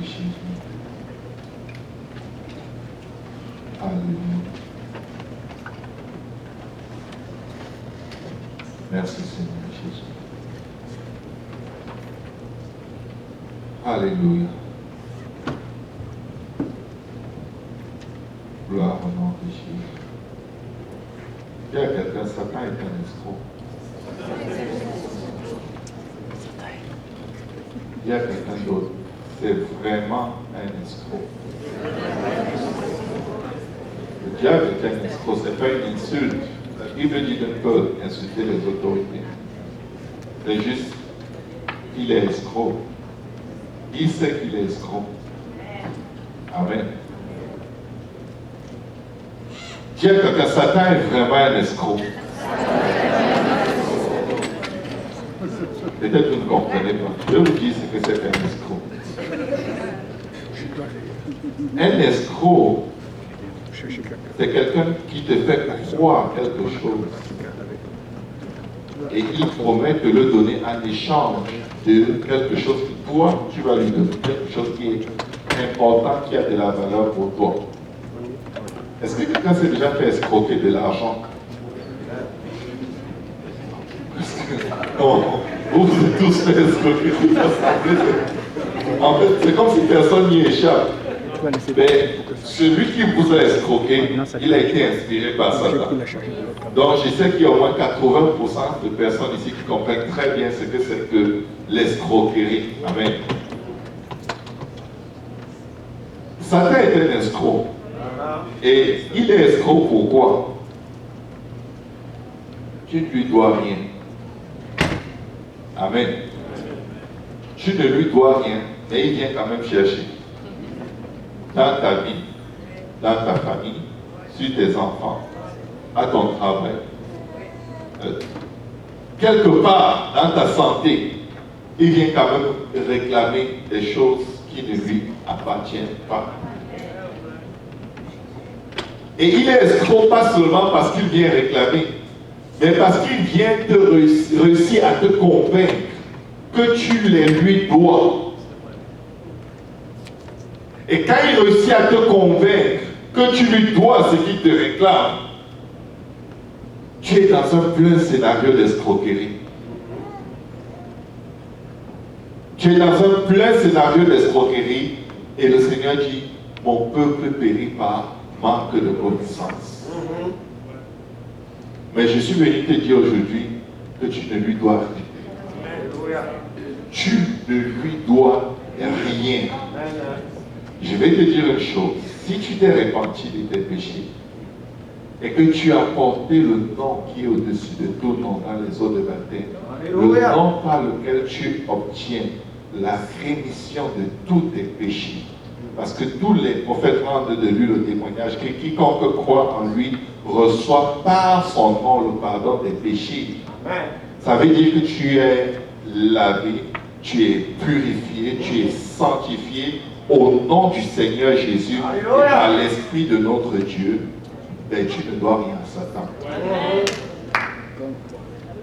de Jésus. Alléluia. Merci Seigneur Jésus. Alléluia. Gloire au nom de Jésus. Il y a quelqu'un, Satan est un escroc. Il y a quelqu'un d'autre. C'est vraiment un escroc. Le diable est un escroc, ce n'est pas une insulte. La Bible dit qu'on peut insulter les autorités. C'est juste qu'il est escroc. Il sait qu'il est escroc. Amen. Dis à quelqu'un, Satan est vraiment un escroc. Peut-être que vous ne comprenez pas. Je vous dis ce que c'est un escroc. Un escroc, c'est quelqu'un qui te fait croire quelque chose. Et il promet de le donner en échange de quelque chose que toi, tu vas lui donner. Quelque chose qui est important, qui a de la valeur pour toi. Est-ce que quelqu'un s'est déjà fait escroquer de l'argent? Vous êtes tous fait escroquer. En fait, c'est comme si personne n'y échappe. Mais celui qui vous a escroqué, il a été inspiré par Satan. Donc je sais qu'il y a au moins 80% de personnes ici qui comprennent très bien ce que c'est que l'escroquerie. Amen. Satan est un escroc. Et il est escroc pourquoi? Tu ne lui dois rien. Amen. Tu ne lui dois rien, mais il vient quand même chercher. Dans ta vie, dans ta famille, sur tes enfants, à ton travail, quelque part dans ta santé, il vient quand même réclamer des choses qui ne lui appartiennent pas. Et il est escroc pas seulement parce qu'il vient réclamer, mais parce qu'il vient te réussir à te convaincre que tu les lui dois. Et quand il réussit à te convaincre que tu lui dois ce qu'il te réclame, tu es dans un plein scénario d'escroquerie. Tu es dans un plein scénario d'escroquerie et le Seigneur dit, mon peuple périt par manque de connaissance. Mais je suis venu te dire aujourd'hui que tu ne lui dois rien. Tu ne lui dois rien. Je vais te dire une chose. Si tu t'es repenti de tes péchés et que tu as porté le nom qui est au-dessus de tout nom dans les eaux de baptême, le nom par lequel tu obtiens la rémission de tous tes péchés, parce que tous les prophètes rendent de lui le témoignage que quiconque croit en lui reçoit par son nom le pardon des péchés. Ça veut dire que tu es lavé, tu es purifié, tu es sanctifié au nom du Seigneur Jésus et par l'Esprit de notre Dieu. Ben, tu ne dois rien à Satan.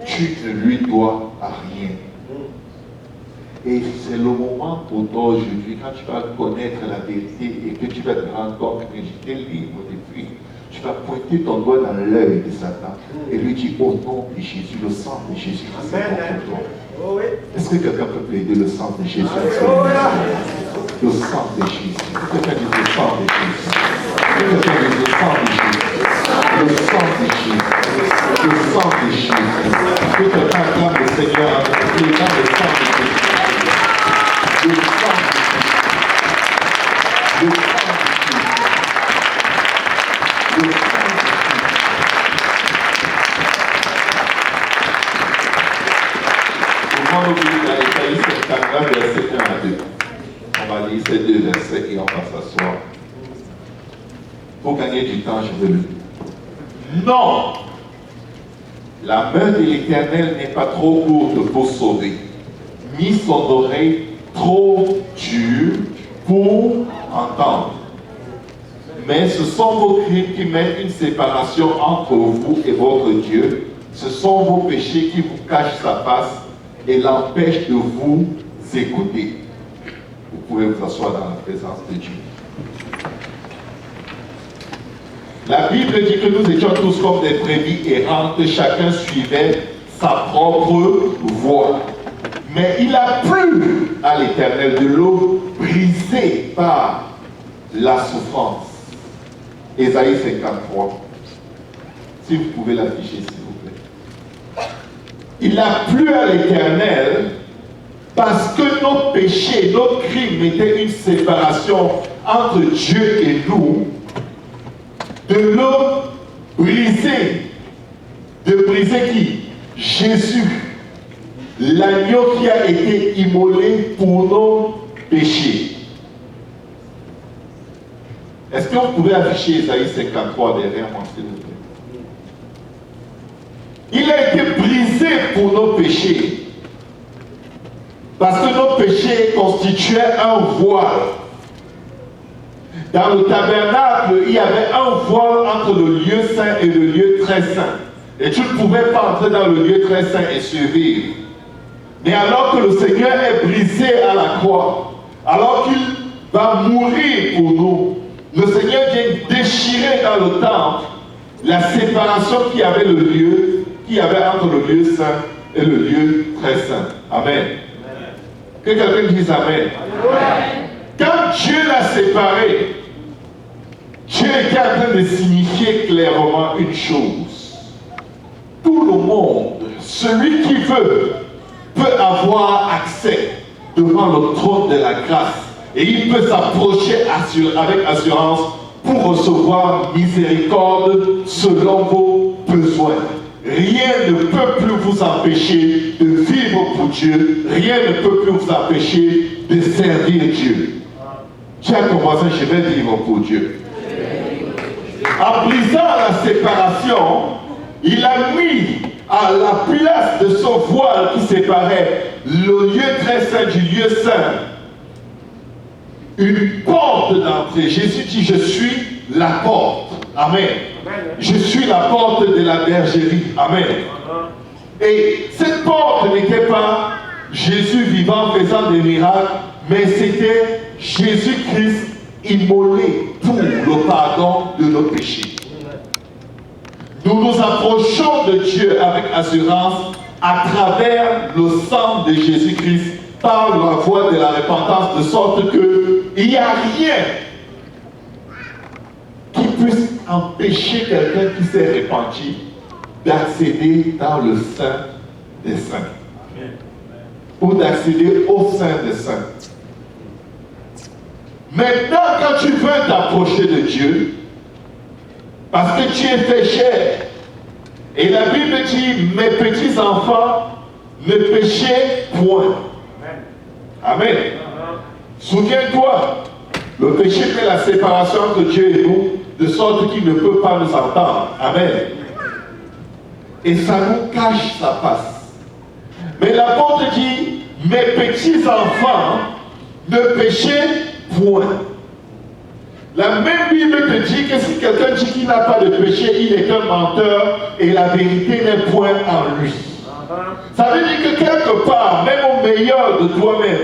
Tu ne lui dois rien. Et c'est le moment pour toi aujourd'hui, quand tu vas connaître la vérité et que tu vas te rendre compte que j'étais libre depuis, tu vas pointer ton doigt dans l'œil de Satan et lui dire au nom de Jésus, le sang de Jésus, c'est contre toi. Est-ce que quelqu'un peut plaider le sang de Jésus? Le sang de Jésus. Quelqu'un dit le sang de Jésus. Quelqu'un dit le sang de Jésus. Le sang de Jésus. Le sang de Jésus. Que quelqu'un acclame le Seigneur avec le sang de Jésus. Le sang de Jésus. Le sang de Jésus. Le sang de Jésus. Comment nous dit dans Ésaïe 54, verset 1 à 2. On va lire ces deux versets et on va s'asseoir. Pour gagner du temps, je veux le dire. Non! La main de l'Éternel n'est pas trop courte pour sauver, ni son oreille trop dure pour entendre. Mais ce sont vos crimes qui mettent une séparation entre vous et votre Dieu. Ce sont vos péchés qui vous cachent sa face et l'empêchent de vous écouter. Vous pouvez vous asseoir dans la présence de Dieu. La Bible dit que nous étions tous comme des brebis errantes, chacun suivait sa propre voie. Mais il a plu à l'Éternel de l'eau brisée par la souffrance. Ésaïe 53. Si vous pouvez l'afficher, s'il vous plaît. Il a plu à l'Éternel parce que nos péchés, nos crimes étaient une séparation entre Dieu et nous, de l'eau brisée. De briser qui? Jésus, l'agneau qui a été immolé pour nos péchés. Est-ce que vous pouvez afficher Ésaïe 53 derrière moi, s'il vous plaît? Il a été brisé pour nos péchés. Parce que nos péchés constituaient un voile. Dans le tabernacle, il y avait un voile entre le lieu saint et le lieu très saint. Et tu ne pouvais pas entrer dans le lieu très saint et survivre. Mais alors que le Seigneur est brisé à la croix, alors qu'il va mourir pour nous, le Seigneur vient déchirer dans le temple la séparation qu'il y avait entre le lieu saint et le lieu très saint. Amen. Que quelqu'un dise Amen. Quand Dieu l'a séparé, Dieu était en train de signifier clairement une chose. Tout le monde, celui qui veut, peut avoir accès devant le trône de la grâce. Et il peut s'approcher avec assurance pour recevoir miséricorde selon vos besoins. Rien ne peut plus vous empêcher de vivre pour Dieu. Rien ne peut plus vous empêcher de servir Dieu. Tiens, ton voisin, je vais vivre pour Dieu. En brisant la séparation, il a mis à la place de son voile qui séparait le lieu très saint du lieu saint une porte d'entrée. Jésus dit, je suis la porte. Amen. Je suis la porte de la bergerie. Amen. Et cette porte n'était pas Jésus vivant faisant des miracles, mais c'était Jésus-Christ immolé pour le pardon de nos péchés. Nous nous approchons de Dieu avec assurance à travers le sang de Jésus-Christ par la voie de la repentance, de sorte qu'il n'y a rien qui puisse empêcher quelqu'un qui s'est repenti d'accéder dans le Saint des Saints ou d'accéder au Saint des Saints. Maintenant, quand tu veux t'approcher de Dieu, parce que tu es fait chair, et la Bible dit, mes petits enfants, ne péchez point. Amen. Souviens-toi, le péché fait la séparation entre Dieu et nous, de sorte qu'il ne peut pas nous entendre. Amen. Et ça nous cache sa face. Mais l'apôtre dit, mes petits enfants, ne péchez point. La même Bible te dit que si quelqu'un dit qu'il n'a pas de péché, il est un menteur et la vérité n'est point en lui. Ça veut dire que quelque part, même au meilleur de toi-même,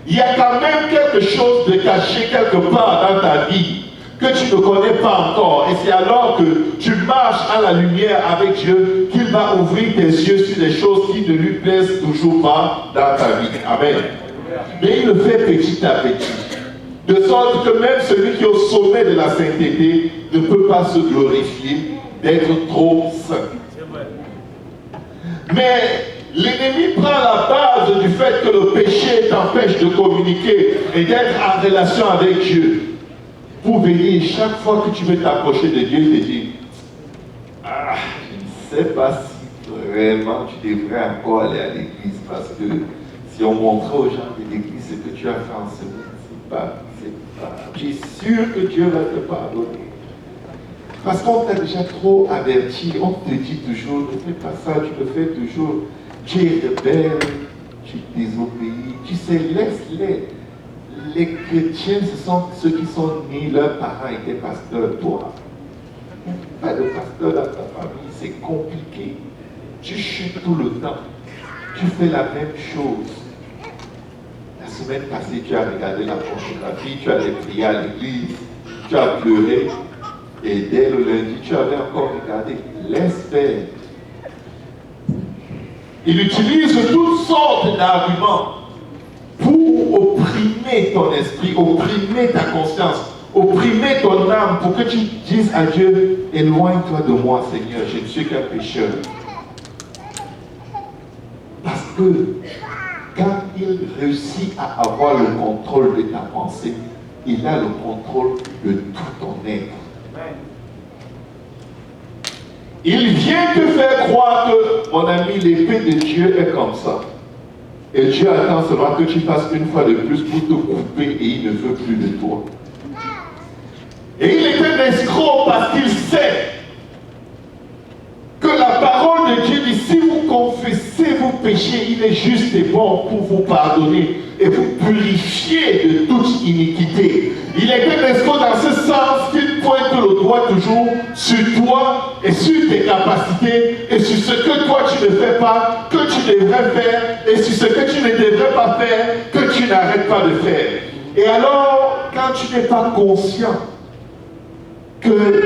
il y a quand même quelque chose de caché quelque part dans ta vie que tu ne connais pas encore. Et c'est alors que tu marches à la lumière avec Dieu qu'il va ouvrir tes yeux sur des choses qui ne lui plaisent toujours pas dans ta vie. Amen. Mais il le fait petit à petit. De sorte que même celui qui est au sommet de la sainteté ne peut pas se glorifier d'être trop saint. Mais l'ennemi prend la base du fait que le péché t'empêche de communiquer et d'être en relation avec Dieu. Pour venir chaque fois que tu veux t'approcher de Dieu, il te dit, ah, je ne sais pas si vraiment tu devrais encore aller à l'église, parce que si on montrait aux gens de l'église ce que tu as fait en semaine, c'est pas. Tu es sûr que Dieu va te pardonner. Parce qu'on t'a déjà trop averti, on te dit toujours, ne fais pas ça, tu le fais toujours. Tu es rebelle, tu désobéis. Tu sais, laisse-les. Les chrétiens, ce sont ceux qui sont nés, leurs parents étaient pasteurs. Toi, pas de pasteur dans ta famille, c'est compliqué. Tu chutes tout le temps. Tu fais la même chose. La La semaine passée, tu as regardé la pornographie, tu allais prier à l'église, tu as pleuré, et dès le lundi, tu avais encore regardé. Laisse faire. Il utilise toutes sortes d'arguments pour opprimer ton esprit, opprimer ta conscience, opprimer ton âme, pour que tu dises à Dieu, éloigne-toi de moi, Seigneur, je ne suis qu'un pécheur. Parce que quand il réussit à avoir le contrôle de ta pensée, il a le contrôle de tout ton être. Il vient te faire croire que, mon ami, l'épée de Dieu est comme ça. Et Dieu attend seulement que tu fasses une fois de plus pour te couper et il ne veut plus de toi. Et il est un escroc parce qu'il sait que la parole de Dieu dit, si vous confessez vos péchés, il est juste et bon pour vous pardonner et vous purifier de toute iniquité. Il est un escroc dans ce sens qu'il pointe le doigt toujours sur toi et sur tes capacités et sur ce que toi tu ne fais pas, que tu devrais faire, et sur ce que tu ne devrais pas faire, que tu n'arrêtes pas de faire. Et alors, quand tu n'es pas conscient que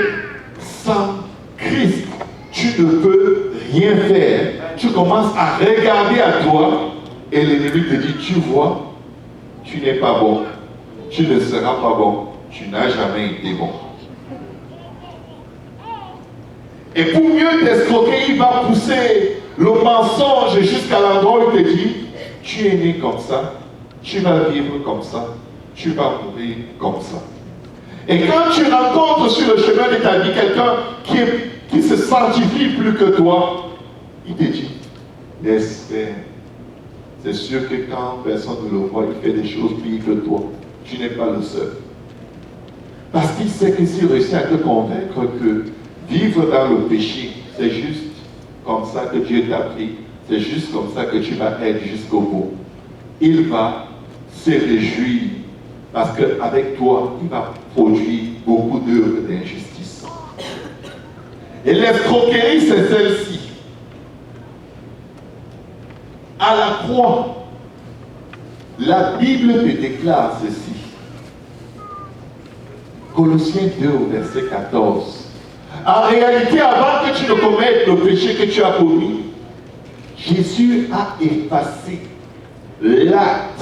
sans Christ, tu ne peux rien faire, tu commences à regarder à toi et l'ennemi te dit, tu vois, tu n'es pas bon, tu ne seras pas bon, tu n'as jamais été bon. Et pour mieux t'escroquer, il va pousser le mensonge jusqu'à l'endroit où il te dit, tu es né comme ça, tu vas vivre comme ça, tu vas mourir comme ça. Et quand tu rencontres sur le chemin de ta vie quelqu'un qui se sanctifie plus que toi, il te dit, laisse faire. C'est sûr que quand personne ne le voit, il fait des choses pires que toi. Tu n'es pas le seul. Parce qu'il sait que s'il réussit à te convaincre que vivre dans le péché, c'est juste comme ça que Dieu t'a pris, c'est juste comme ça que tu vas être jusqu'au bout, il va se réjouir parce qu'avec toi, il va produire beaucoup d'œuvres d'injustice. Et l'escroquerie, c'est celle-ci. À la croix, la Bible te déclare ceci. Colossiens 2, verset 14. En réalité, avant que tu ne commettes le péché que tu as commis, Jésus a effacé l'acte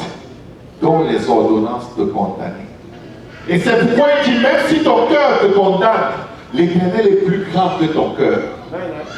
dont les ordonnances te condamnaient. Et c'est pourquoi il dit, même si ton cœur te condamne, l'Éternel est plus grand que ton cœur.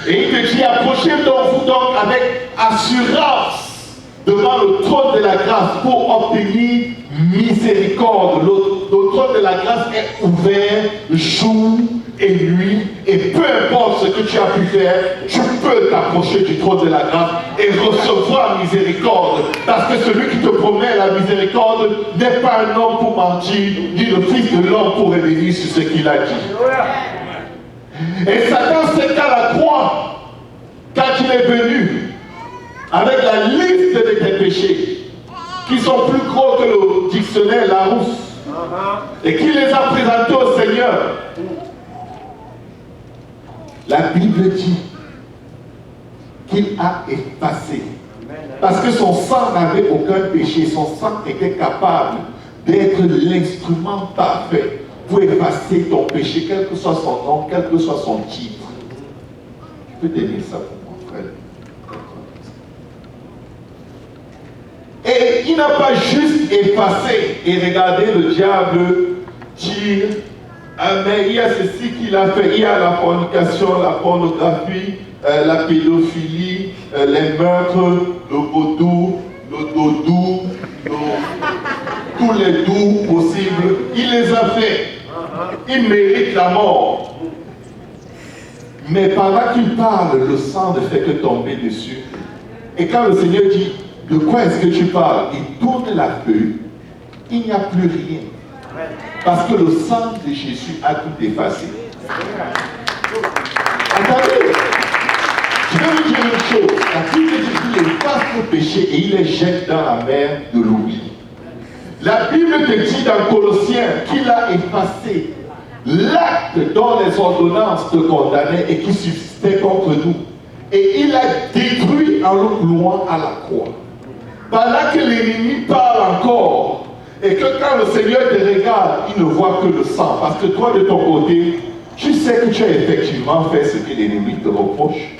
Et il te dit, approchez-vous donc avec assurance devant le trône de la grâce pour obtenir miséricorde. Le trône de la grâce est ouvert jour et nuit, et peu importe ce que tu as pu faire, tu peux t'approcher du trône de la grâce et recevoir miséricorde, parce que celui qui te promet la miséricorde n'est pas un homme pour mentir, ni le fils de l'homme pour revenir sur ce qu'il a dit. Et Satan sait qu'à la croix, quand il est venu avec la liste de tes péchés, qui sont plus gros que le dictionnaire Larousse, et qu'il les a présentés au Seigneur, la Bible dit qu'il a effacé. Parce que son sang n'avait aucun péché. Son sang était capable d'être l'instrument parfait pour effacer ton péché, quel que soit son nom, quel que soit son titre. Tu peux donner ça pour mon frère. Et il n'a pas juste effacé. Et regardez, le diable dire, ah, mais il y a ceci qu'il a fait, il y a la fornication, la pornographie, la pédophilie, les meurtres, le vaudou, le dodou, tous les doux possibles. Il les a fait. Il mérite la mort. Mais pendant qu'il parle, le sang ne fait que tomber dessus. Et quand le Seigneur dit, de quoi est-ce que tu parles? Il tourne la feuille, il n'y a plus rien. Parce que le sang de Jésus a tout effacé. Attendez, je vais vous dire une chose. La Bible dit qu'il efface le péché et il les jette dans la mer de l'oubli. La Bible te dit dans Colossiens qu'il a effacé l'acte dont les ordonnances te condamnaient et qui subsistait contre nous. Et il a détruit en le clouant à la croix. Pendant que l'ennemi parle encore, Et que quand le Seigneur te regarde, il ne voit que le sang. Parce que toi, de ton côté, tu sais que tu as effectivement fait ce que l'ennemi te reproche.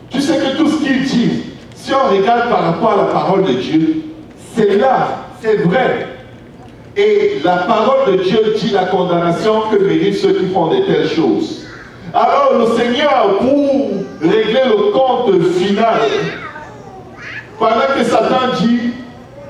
Tu sais que tout ce qu'il dit, si on regarde par rapport à la parole de Dieu, c'est là, c'est vrai. Et la parole de Dieu dit la condamnation que méritent ceux qui font de telles choses. Alors le Seigneur, pour régler le compte final, pendant que Satan dit,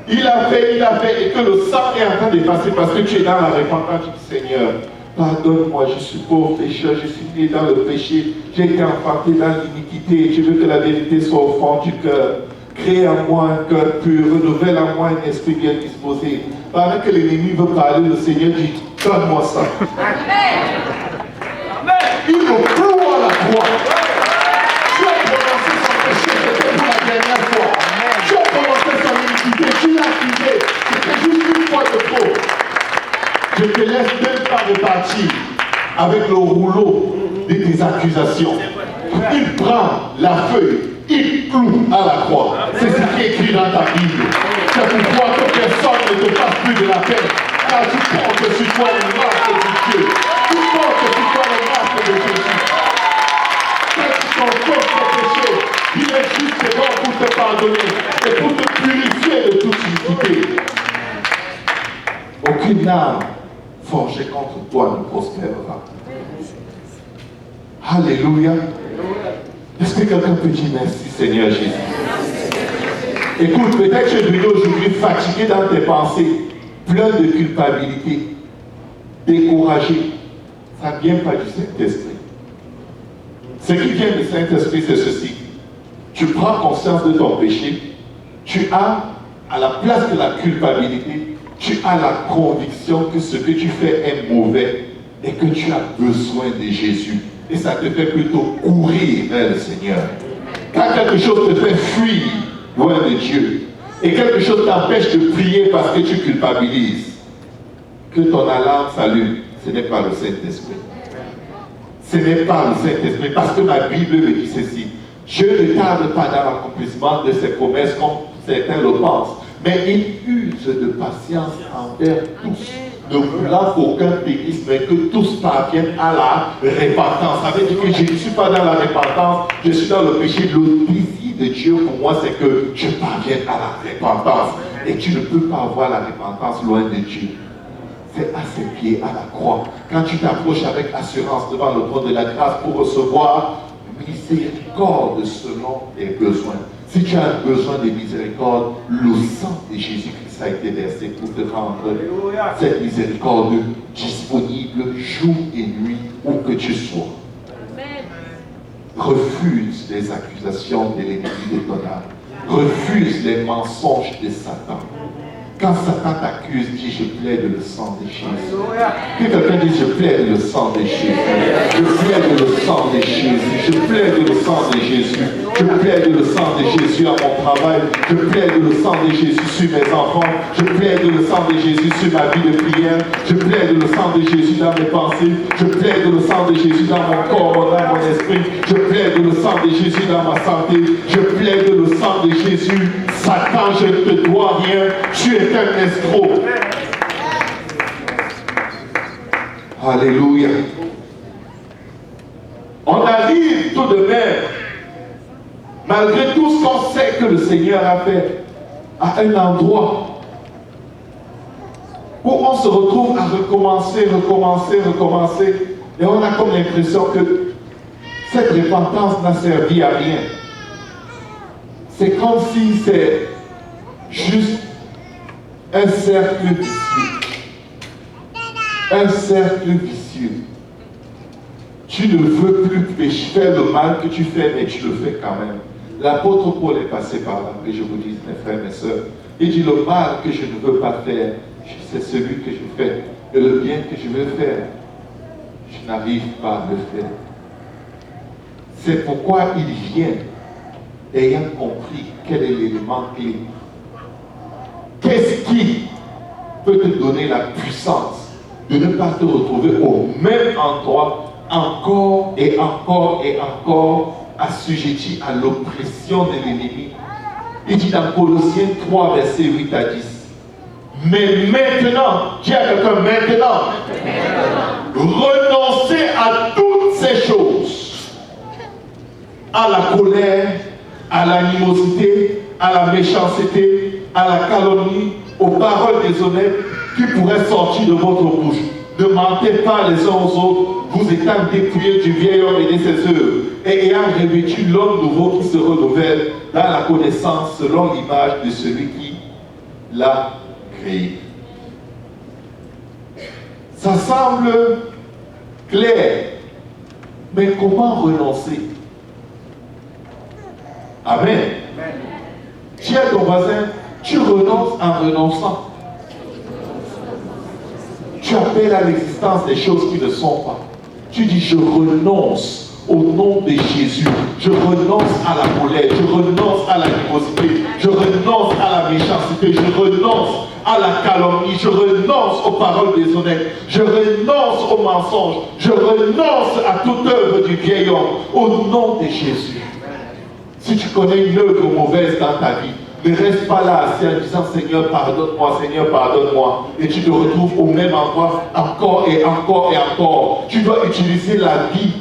il a fait, et que le sang est en train de passer parce que tu es dans la repentance, tu dis Seigneur, pardonne-moi, je suis pauvre pécheur, je suis né dans le péché, j'ai été enfanté dans l'iniquité, je veux que la vérité soit au fond du cœur. Crée en moi un cœur pur, renouvelle en moi un esprit bien disposé. Pendant que l'ennemi veut parler, le Seigneur dit, donne-moi ça. Il me cloue à la croix. Tu as prononcé son péché, c'était pour la dernière fois. Tu as prononcé son iniquité, tu l'as accusé. C'était juste une fois de trop. Je te laisse même pas repartir avec le rouleau de tes accusations. Il prend la feuille, il cloue à la croix. C'est ce qui est écrit dans ta Bible. C'est pourquoi que personne ne te fasse plus de la peine. Car tu portes sur toi le masque de Dieu. Tu portes sur toi le masque de Jésus. Quand tu confesses tes péchés, il est juste bon pour te pardonner et pour te purifier de toute iniquité. Aucune âme forgée contre toi ne prospérera. Alléluia. Est-ce que quelqu'un peut dire merci Seigneur Jésus? Écoute, peut-être que tu es venu aujourd'hui fatigué dans tes pensées, plein de culpabilité, découragé. Ça ne vient pas du Saint-Esprit. Ce qui vient du Saint-Esprit, c'est ceci. Tu prends conscience de ton péché, tu as, à la place de la culpabilité, tu as la conviction que ce que tu fais est mauvais et que tu as besoin de Jésus. Et ça te fait plutôt courir vers le Seigneur. Quand quelque chose te fait fuir loin de Dieu, et quelque chose t'empêche de prier parce que tu culpabilises, que ton alarme s'allume, ce n'est pas le Saint-Esprit. Ce n'est pas le Saint-Esprit, parce que ma Bible me dit ceci. Dieu ne tarde pas dans l'accomplissement de ses promesses comme certains le pensent, mais il use de patience envers tous, ne voulant qu'aucun périsse, mais que tous parviennent à la repentance. Ça veut dire que je ne suis pas dans la repentance, je suis dans le péché. Le désir de Dieu pour moi, c'est que je parvienne à la repentance. Et tu ne peux pas avoir la repentance loin de Dieu. C'est à ses pieds, à la croix. Quand tu t'approches avec assurance devant le trône de la grâce pour recevoir miséricorde selon tes besoins. Si tu as besoin de miséricorde, le sang de Jésus-Christ a été versé pour te rendre cette miséricorde disponible jour et nuit où que tu sois. Refuse les accusations de l'ennemi de ton âme. Refuse les mensonges de Satan. Quand Satan t'accuse, dis je plaide le sang de Jésus. Que quelqu'un dise je plaide le sang de Jésus. Je plaide le sang de Jésus. Je plaide le sang de Jésus. Je plaide le sang de Jésus à mon travail. Je plaide le sang de Jésus sur mes enfants. Je plaide le sang de Jésus sur ma vie de prière. Je plaide le sang de Jésus dans mes pensées. Je plaide le sang de Jésus dans mon corps, mon âme, mon esprit. Je plaide le sang de Jésus dans ma santé. Je plaide le sang de Jésus. Satan, je ne te dois rien. Tu es un escroc. Alléluia. On arrive tout de même, malgré tout ce qu'on sait que le Seigneur a fait, à un endroit où on se retrouve à recommencer, et on a comme l'impression que cette repentance n'a servi à rien. C'est comme si c'est juste un cercle vicieux. Un cercle vicieux. Tu ne veux plus pécher, faire le mal que tu fais, mais tu le fais quand même. L'apôtre Paul est passé par là, que je vous dise, mes frères, mes sœurs. Il dit, le mal que je ne veux pas faire, c'est celui que je fais. Et le bien que je veux faire, je n'arrive pas à le faire. C'est pourquoi il vient, ayant compris quel est l'élément clé. Qu'est-ce qui peut te donner la puissance de ne pas te retrouver au même endroit encore et encore et encore assujetti à l'oppression de l'ennemi? Il dit dans Colossiens 3, versets 8 à 10. Mais maintenant, dis à quelqu'un maintenant, renoncez à toutes ces choses, à la colère, à l'animosité, à la méchanceté, à la calomnie, aux paroles déshonnêtes qui pourraient sortir de votre bouche. Ne mentez pas les uns aux autres, vous étant dépouillés du vieil homme et de ses œuvres, et ayant revêtu l'homme nouveau qui se renouvelle dans la connaissance selon l'image de celui qui l'a créé. Ça semble clair, mais comment renoncer? Amen. Dis à ton voisin, tu renonces en renonçant. Tu appelles à l'existence des choses qui ne sont pas. Tu dis, je renonce au nom de Jésus. Je renonce à la colère, je renonce à l'animosité, je renonce à la méchanceté, je renonce à la calomnie, je renonce aux paroles déshonnêtes, je renonce aux mensonges, je renonce à toute œuvre du vieil homme, au nom de Jésus. Si tu connais une œuvre mauvaise dans ta vie, ne reste pas là assis en disant Seigneur pardonne-moi, Seigneur pardonne-moi. Et tu te retrouves au même endroit encore et encore et encore. Tu dois utiliser la vie,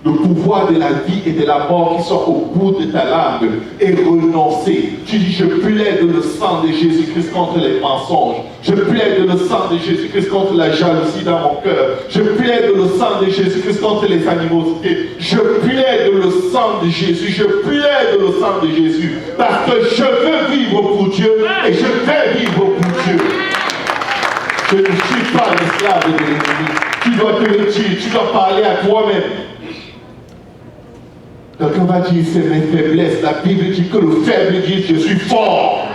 le pouvoir de la vie et de la mort qui sont au bout de ta langue et renoncer. Tu dis je plaide le sang de Jésus-Christ contre les mensonges. Je plaide le sang de Jésus-Christ contre la jalousie dans mon cœur. Je plaide le sang de Jésus-Christ contre les animosités. Je plaide le sang de Jésus. Je plaide le sang de Jésus. Parce que je veux vivre pour Dieu et je vais vivre pour Dieu. Je ne suis pas l'esclave de l'ennemi. Tu dois te le dire. Tu dois parler à toi-même. Quelqu'un va dire c'est mes faiblesses. La Bible dit que le faible dit je suis fort.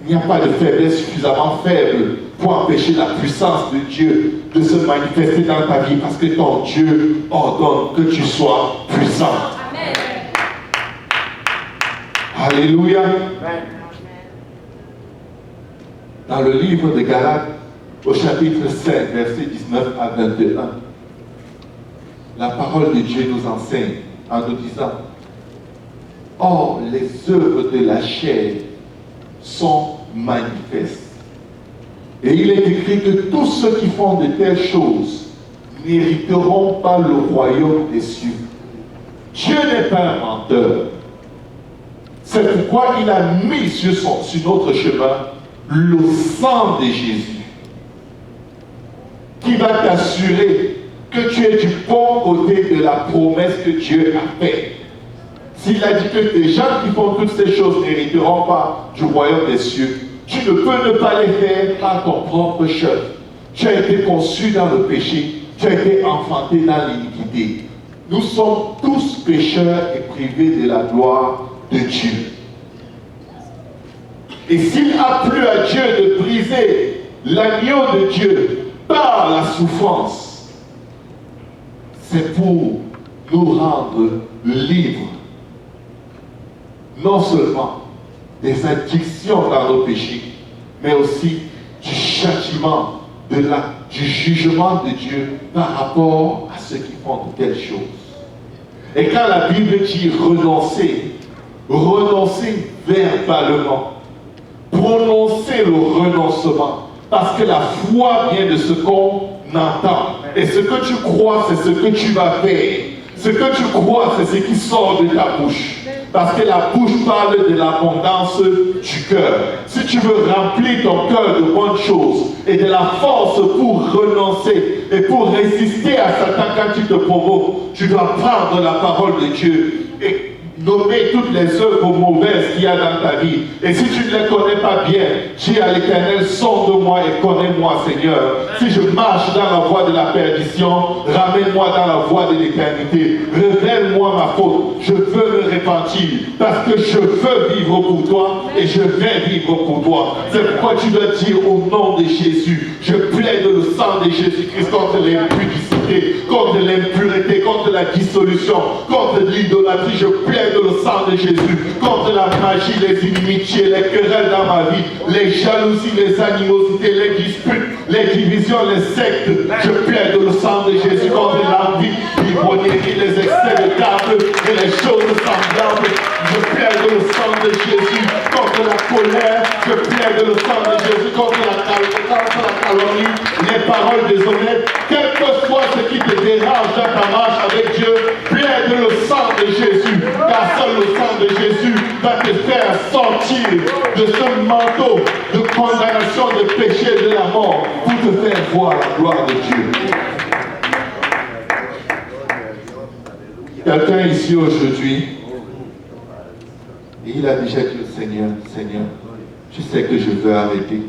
Il n'y a pas de faiblesse suffisamment faible pour empêcher la puissance de Dieu de se manifester dans ta vie parce que ton Dieu ordonne que tu sois puissant. Amen. Alléluia. Amen. Dans le livre de Galates, au chapitre 5, versets 19 à 21, la parole de Dieu nous enseigne en nous disant « Or, les œuvres de la chair sont manifestes. Et il est écrit que tous ceux qui font de telles choses n'hériteront pas le royaume des cieux. Dieu n'est pas un menteur. C'est pourquoi il a mis sur notre chemin le sang de Jésus qui va t'assurer que tu es du bon côté de la promesse que Dieu a faite. S'il a dit que les gens qui font toutes ces choses n'hériteront pas du royaume des cieux, tu ne peux ne pas les faire par ton propre chef. Tu as été conçu dans le péché, tu as été enfanté dans l'iniquité. Nous sommes tous pécheurs et privés de la gloire de Dieu. Et s'il a plu à Dieu de briser l'agneau de Dieu par la souffrance, c'est pour nous rendre libres, non seulement des addictions dans nos péchés, mais aussi du châtiment, du jugement de Dieu par rapport à ceux qui font de telles choses. Et quand la Bible dit renoncer, renoncer verbalement, prononcer le renoncement, parce que la foi vient de ce qu'on entend. Et ce que tu crois, c'est ce que tu vas faire. Ce que tu crois, c'est ce qui sort de ta bouche. Parce que la bouche parle de l'abondance du cœur. Si tu veux remplir ton cœur de bonnes choses et de la force pour renoncer et pour résister à Satan quand il te provoque, tu dois prendre la parole de Dieu et nommer toutes les œuvres mauvaises qu'il y a dans ta vie. Et si tu ne les connais pas bien, dis à l'Éternel, sonde-moi et connais-moi, Seigneur. Si je marche dans la voie de la perdition, ramène-moi dans la voie de l'éternité. Révèle-moi ma faute. Je veux me repentir parce que je veux vivre pour toi et je vais vivre pour toi. C'est pourquoi tu dois dire au nom de Jésus, je plaide le sang de Jésus-Christ contre l'impudicité, contre l'impureté, contre la dissolution, contre l'idolâtrie. Je plaide le sang de Jésus contre la magie, les inimitiés, les querelles dans ma vie, les jalousies, les animosités, les disputes, les divisions, les sectes. Je plaide le sang de Jésus contre l'envie, l'ivrognerie, les excès de table et les choses semblables. Je plaide le sang de Jésus contre la colère, Je plaide le sang de Jésus contre la calomnie, les paroles déshonnêtes. Quel que soit ce qui te dérange dans ta marche avec Dieu, plaide le sang de Jésus. Car seul le sang de Jésus va te faire sortir de ce manteau de condamnation, de péché, de la mort, pour te faire voir la gloire de Dieu. Quelqu'un ici aujourd'hui, et il a déjà dit au Seigneur, Seigneur, tu sais que je veux arrêter.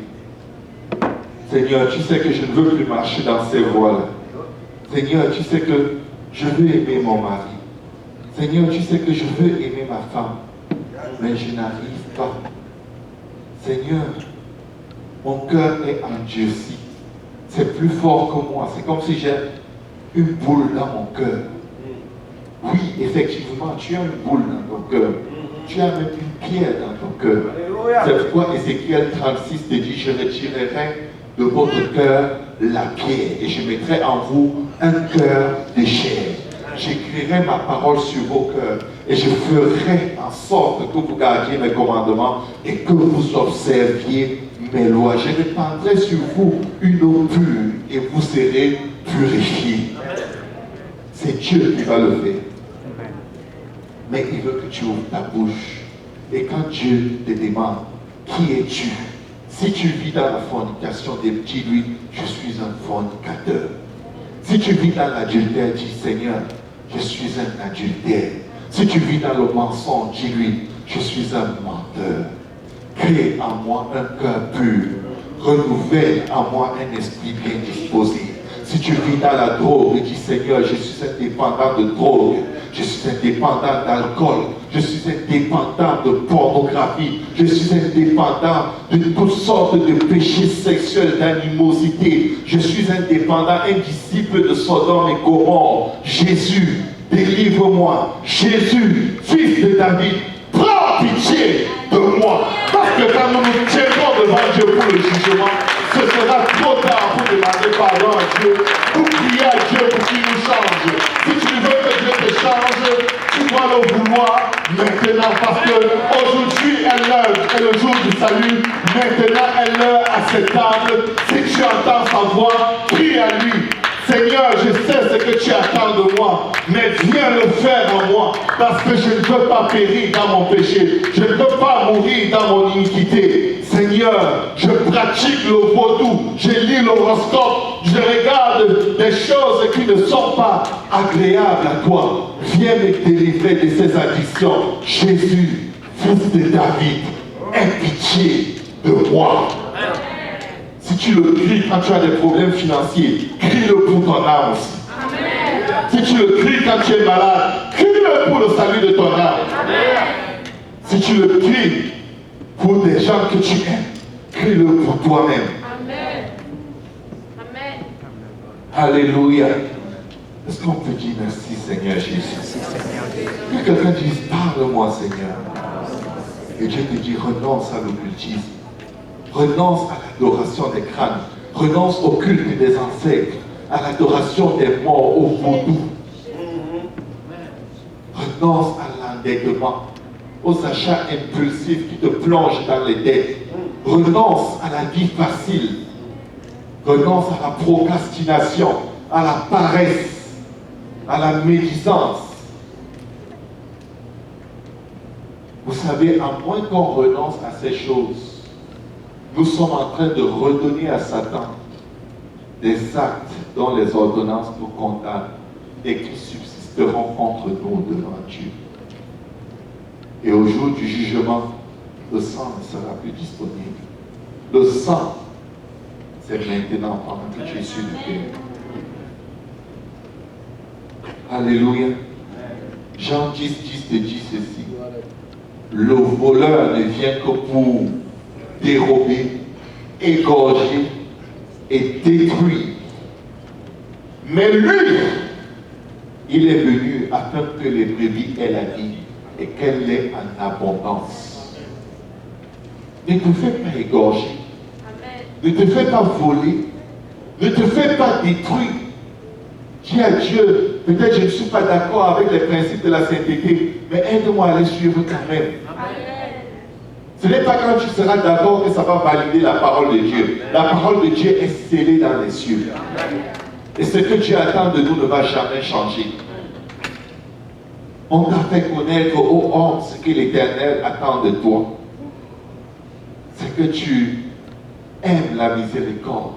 Seigneur, tu sais que je ne veux plus marcher dans ces voies-là. Seigneur, tu sais que je veux aimer mon mari. Seigneur, tu sais que je veux aimer ma femme. Mais je n'arrive pas. Seigneur, mon cœur est endurci. C'est plus fort que moi. C'est comme si j'ai une boule dans mon cœur. Oui, effectivement, tu as une boule dans ton cœur. Tu as même une pierre dans ton cœur. C'est pourquoi Ézéchiel 36 te dit, je retirerai de votre cœur la pierre et je mettrai en vous un cœur de chair. J'écrirai ma parole sur vos cœurs et je ferai en sorte que vous gardiez mes commandements et que vous observiez mes lois. Je répandrai sur vous une eau pure et vous serez purifiés. C'est Dieu qui va le faire. Mais il veut que tu ouvres ta bouche. Et quand Dieu te demande, qui es-tu? Si tu vis dans la fornication, dis-lui, je suis un fornicateur. Si tu vis dans l'adultère, dis, Seigneur, je suis un adultère. Si tu vis dans le mensonge, dis-lui, je suis un menteur. Crée en moi un cœur pur. Renouvelle en moi un esprit bien disposé. Si tu vis dans la drogue, dis, Seigneur, je suis indépendant de drogue. Je suis indépendant d'alcool. Je suis indépendant de pornographie. Je suis indépendant de toutes sortes de péchés sexuels, d'animosité. Je suis indépendant, un disciple de Sodome et Gomorrhe. Jésus, délivre-moi. Jésus, fils de David, prends pitié de moi. Parce que quand nous nous tiendrons devant Dieu pour le jugement, ce sera trop tard pour demander pardon à Dieu, pour prier à Dieu pour qu'il nous change. Si tu veux que Dieu te change, tu dois le vouloir maintenant, parce qu'aujourd'hui est le jour du salut. Maintenant est l'heure acceptable. Si tu entends sa voix, prie à lui. Seigneur, je sais ce que tu attends de moi, mais viens le faire en moi, parce que je ne veux pas périr dans mon péché, je ne veux pas mourir dans mon iniquité. Seigneur, je pratique le vaudou, je lis l'horoscope, je regarde des choses qui ne sont pas agréables à toi. Viens me délivrer de ces addictions. Jésus, fils de David, aie pitié de moi. Si tu le cries quand tu as des problèmes financiers, crie-le pour ton âme aussi. Amen. Si tu le cries quand tu es malade, crie-le pour le salut de ton âme. Amen. Si tu le cries pour des gens que tu aimes, crie-le pour toi-même. Amen. Amen. Alléluia. Est-ce qu'on peut dire merci Seigneur Jésus? Que quelqu'un dise, parle-moi Seigneur. Et Dieu te dit, renonce à l'occultisme. Renonce à l'adoration des crânes. Renonce au culte des ancêtres. À l'adoration des morts, au vaudou. Renonce à l'endettement. Aux achats impulsifs qui te plongent dans les dettes. Renonce à la vie facile. Renonce à la procrastination, à la paresse, à la médisance. Vous savez, à moins qu'on renonce à ces choses, nous sommes en train de redonner à Satan des actes dont les ordonnances nous condamnent et qui subsisteront contre nous devant Dieu. Et au jour du jugement, le sang ne sera plus disponible. Le sang, c'est maintenant pendant que tu es sur le terre. Alléluia. Jean 10, 10 te dit ceci. Le voleur ne vient que pour dérober, égorger et détruire. Mais lui, il est venu afin que les brebis aient la vie et qu'elle l'ait en abondance. Ne te fais pas égorger. Ne te fais pas voler. Ne te fais pas détruire. Dis à Dieu, peut-être je ne suis pas d'accord avec les principes de la sainteté, mais aide-moi à les suivre quand même. Ce n'est pas quand tu seras d'accord que ça va valider la parole de Dieu. La parole de Dieu est scellée dans les cieux. Et ce que Dieu attend de nous ne va jamais changer. On t'a fait connaître, ô homme, ce que l'Éternel attend de toi. C'est que tu aimes la miséricorde,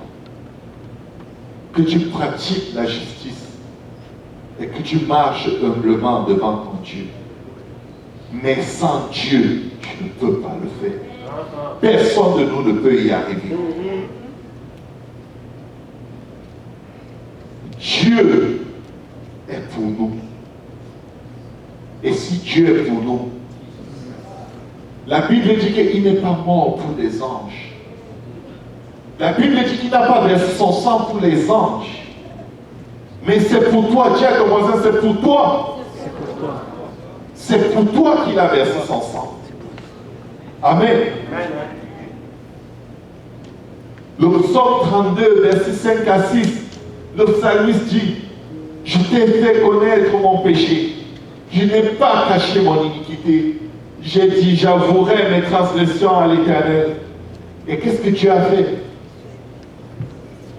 que tu pratiques la justice et que tu marches humblement devant ton Dieu. Mais sans Dieu, tu ne peux pas le faire. Personne de nous ne peut y arriver. Dieu est pour nous. Et si Dieu est pour nous, la Bible dit qu'il n'est pas mort pour les anges. La Bible dit qu'il n'a pas versé son sang pour les anges. Mais c'est pour toi, Dieu a commencé, c'est pour toi. C'est pour toi qu'il a versé son sang. Amen. Le psaume 32, verset 5 à 6, le psalmiste dit, je t'ai fait connaître mon péché. Je n'ai pas caché mon iniquité. J'ai dit, j'avouerai mes transgressions à l'Éternel. Et qu'est-ce que tu as fait?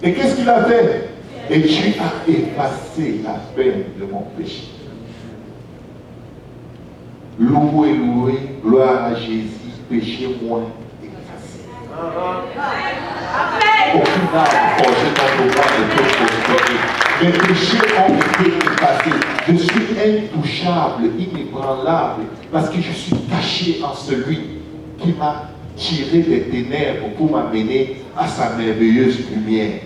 Et qu'est-ce qu'il a fait? Et tu as effacé la peine de mon péché. Loué, loué, gloire à Jésus, péché moins effacé. Aucune âme forgée dans nos bras ne peut prospérer. Mes péchés ont été effacés. Je suis intouchable, inébranlable, parce que je suis caché en celui qui m'a tiré des ténèbres pour m'amener à sa merveilleuse lumière.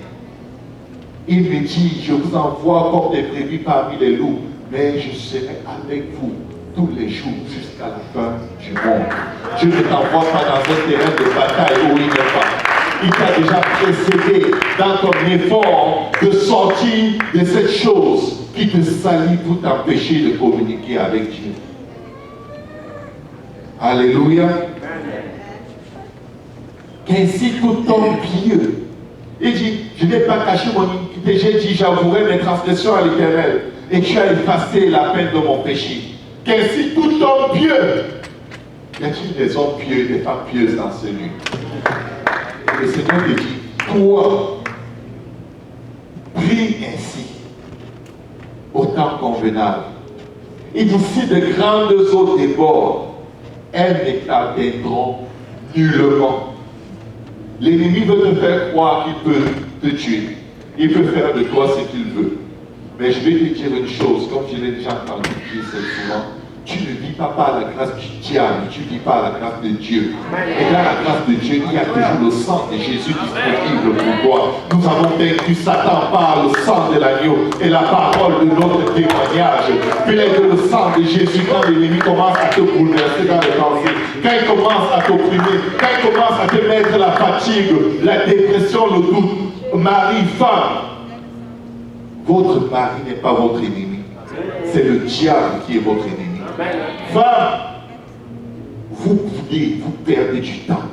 Il me dit, je vous envoie comme des brebis parmi les loups, mais je serai avec vous tous les jours jusqu'à la fin du monde. Dieu ne t'envoie pas dans un terrain de bataille où il n'est pas. Il t'a déjà précédé dans ton effort de sortir de cette chose qui te salit pour t'empêcher de communiquer avec Dieu. Alléluia. Qu'ainsi tout homme pieux. Il dit, je n'ai pas caché mon iniquité, j'ai dit, j'avouerai mes transgressions à l'Éternel, et tu as effacé la peine de mon péché. Qu'ainsi tout homme pieux. Y a-t-il des hommes pieux, des femmes pieuses dans ce lieu? Le Seigneur te dit, toi, prie ainsi, au temps convenable. Et d'ici de grandes eaux débordent, elles ne t'atteindront nullement. L'ennemi veut te faire croire qu'il peut te tuer. Il peut faire de toi ce qu'il veut. Mais je vais te dire une chose, comme je l'ai déjà entendu dire souvent, tu ne vis pas par la grâce du diable, tu vis par la grâce de Dieu. Et dans la grâce de Dieu, il y a toujours le sang de Jésus disponible pour toi. Nous avons vaincu Satan par le sang de l'agneau et la parole de notre témoignage. Plaide le sang de Jésus quand l'ennemi commence à te bouleverser dans les pensées, quand il commence à t'opprimer, quand il commence à te mettre la fatigue, la dépression, le doute. Marie, femme, votre mari n'est pas votre ennemi. C'est le diable qui est votre ennemi. Femme, vous perdez du temps.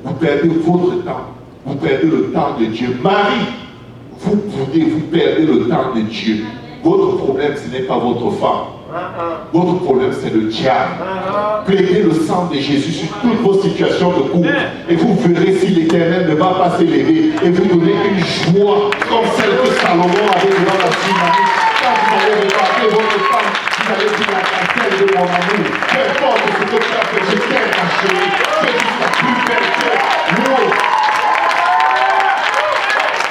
Vous perdez votre temps. Vous perdez le temps de Dieu. Marie, vous perdez le temps de Dieu. Votre problème, ce n'est pas votre femme. Votre problème, c'est le diable. Plaidez le sang de Jésus sur toutes vos situations de couple. Et vous verrez si l'Éternel ne va pas s'élever et vous donner une joie comme celle que Salomon avait devant la Synagogue. Quand vous allez regarder votre femme, vous allez dire la celle de mon amour. Peu importe ce que tu as fait, je t'aime, ma chérie. Je suis la plus belle que